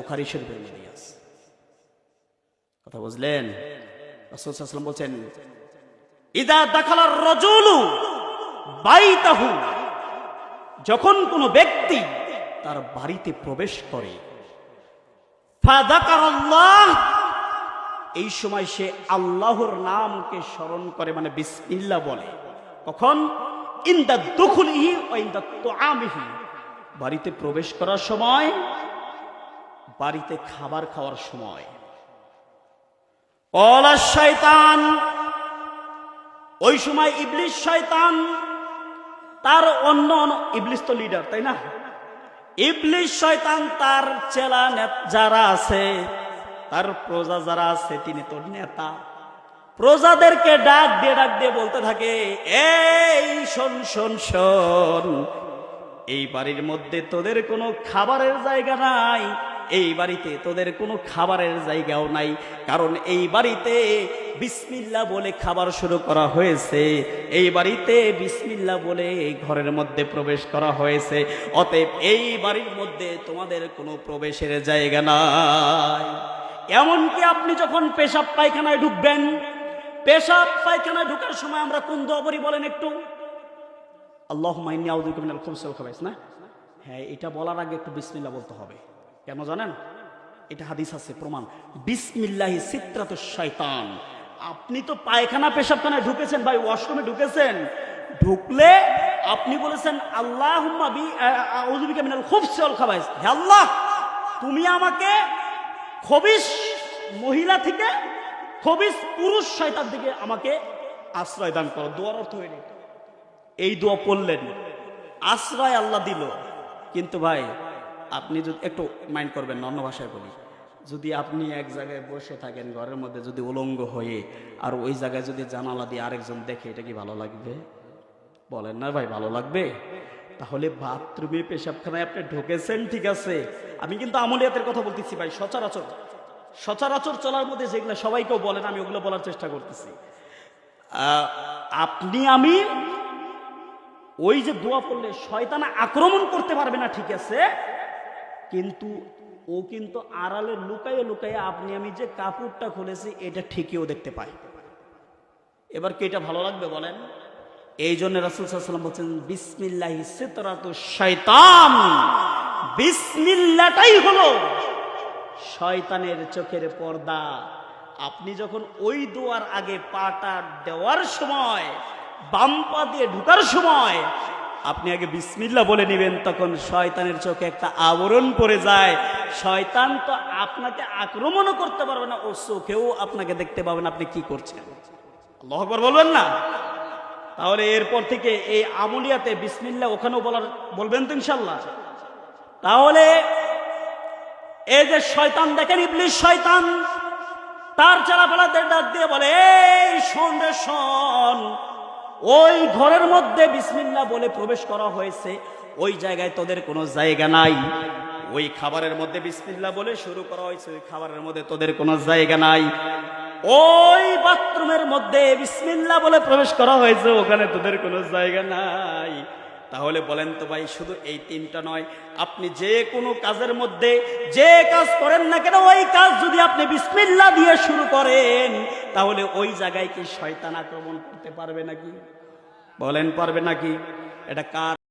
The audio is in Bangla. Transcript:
বুখারী শরীফের মধ্যে আছে। কথা বুঝলেন? রাসূল সাল্লাল্লাহু আলাইহি ওয়াসাল্লাম বলেন, ইদা দাখালার রাজুলু বাইতাহু, যখন কোনো ব্যক্তি তার বাড়িতে প্রবেশ করে, ফাযাকারাল্লাহ, এই সময় সে আল্লাহর নামকে স্মরণ করে, মানে বিসমিল্লাহ বলে। কখন? ইনদা দুখুলিহি ওয়া ইনদা তুআমিহি, বাড়িতে প্রবেশ করার সময়, বাড়িতে খাবার খাওয়ার সময়। ক্বালা শাইতান, ওই সময় ইবলিস শয়তান তার অন্য ইবলিস তো লিডার, তাই না? ইবলিস শয়তান তার চেলা যারা আছে, তার প্রজা যারা আছে, তিনি তো নেতা, প্রজাদেরকে ডাক দিয়ে বলতে থাকে, এই শোন শোন শোন, এই বাড়ির মধ্যে তোদের কোনো খাবারের জায়গা নাই, এই বাড়িতে তোদের কোনো খাবারের জায়গাও নাই, কারণ এই বাড়িতে বিসমিল্লাহ বলে খাবার শুরু করা হয়েছে, এই বাড়িতে বিসমিল্লাহ বলে ঘরের মধ্যে প্রবেশ করা হয়েছে, অতএব এই বাড়ির মধ্যে তোমাদের কোনো প্রবেশের জায়গা নাই। এমনকি আপনি যখন পেশাব পায়খানায় ঢুকবেন, পেশাব পায়খানায় ঢুকার সময় আমরা কোন দোয়া পড়ি বলেন একটু? আল্লাহুম্মা ইন্নী আউযু বিকা মিনাল খুবুসি ওয়াল খাবাইস, না? হ্যাঁ, এটা বলার আগে একটু বিসমিল্লাহ বলতে হবে। কেন জানেন? এটা হাদিস আছে, প্রমাণ। বিসমিল্লাহি সিত্রাতুশ শাইতান। আপনি তো পায়খানা পেশাবখানায় ঢুকেছেন ভাই, ওয়াশরুমে ঢুকেছেন, ঢুকলে আপনি বলেছেন আল্লাহুম্মা আউযু বিকা মিনাল খুবুসি ওয়াল খাবাইস, হে আল্লাহ তুমি আমাকে খবিস মহিলা থেকে খবিস পুরুষ শয়তান থেকে আমাকে আশ্রয় দান করো। দোয়ার অর্থ হয়নি, এই দোয়া পড়লেন, আশ্রয় আল্লাহ দিল। কিন্তু ভাই আপনি যদি একটু মাইন্ড করবেন, অন্য ভাষায় বলি, যদি আপনি এক জায়গায় বসে থাকেন ঘরের মধ্যে, যদি উলঙ্গ হয়ে, আর ওই জায়গায় যদি জানালা দিয়ে আরেকজন দেখে, এটা কি ভালো লাগবে? বলেন না ভাই, ভালো লাগবে? তাহলে বাথরুমে পেশাবখানায় আপনি ঢুকেছেন, ঠিক আছে, আমি কিন্তু আমলিয়াতের কথা বলতেছি ভাই, সচরাচর চলার মধ্যে যেগুলো সবাইকেও বলেন, আমি ওগুলো বলার চেষ্টা করতেছি। আপনি আমি ওই যে দোয়া পড়লে শয়তান আক্রমণ করতে পারবে না, ঠিক আছে, কিন্তু ও কিন্তু আড়ালে লুকায়ে আপনি আমি যে কাপড়টা খুলেছি এটা ঠিকই ও দেখতে পায়। এবার কি এটা ভালো লাগবে বলেন? এই জন্য রাসূল সাল্লাল্লাহু আলাইহি ওয়াসাল্লাম বলছেন, বিসমিল্লাহি সিতরাতুশ শাইতান, বিসমিল্লাহটাই হলো শয়তানের চোখের পর্দা। আপনি যখন ওই দোয়ার আগে পাটা দেওয়ার সময়, বাম পা দিয়ে ঢুকার সময় আপনি আগে বিসমিল্লাহ বলে নেবেন, তখন শয়তানের চোখে একটা আবরণ পড়ে যায়। শয়তান তো আপনাকে আক্রমণও করতে পারবে না, ও চোখেও আপনাকে দেখতে পাবেন আপনি কি করছেন। আল্লাহু আকবার বলবেন না? তাহলে এরপর থেকে এই আমলিয়াতে বিসমিল্লাহ ওখানেও বলবেন তো ইনশাআল্লাহ। তাহলে এই যে শয়তান দেখেন, ইবলিস শয়তান তার চালাপালাদের ডাক দিয়ে বলে, এই শোন রে শোন, ওই ঘরের মধ্যে বিসমিল্লাহ বলে প্রবেশ করা হয়েছে, ওই জায়গায় তোদের কোনো জায়গা নাই। ওই খাবারের মধ্যে বিসমিল্লাহ বলে শুরু করা হয়েছে, ওই খাবারের মধ্যে তোদের কোনো জায়গা নাই। ওই বাথরুমের মধ্যে বিসমিল্লাহ বলে প্রবেশ করা হয়েছে, ওখানে তোদের কোনো জায়গা নাই। তাহলে বলেন তো ভাই, শুধু এই তিনটা নয়, আপনি যে কোনো কাজের মধ্যে যে কাজ করেন না কেন, ওই কাজ যদি আপনি বিসমিল্লাহ দিয়ে শুরু করেন, তাহলে ওই জায়গায় কি শয়তান আক্রমণ করতে পারবে নাকি? বলেন, পারবে নাকি? এটা কার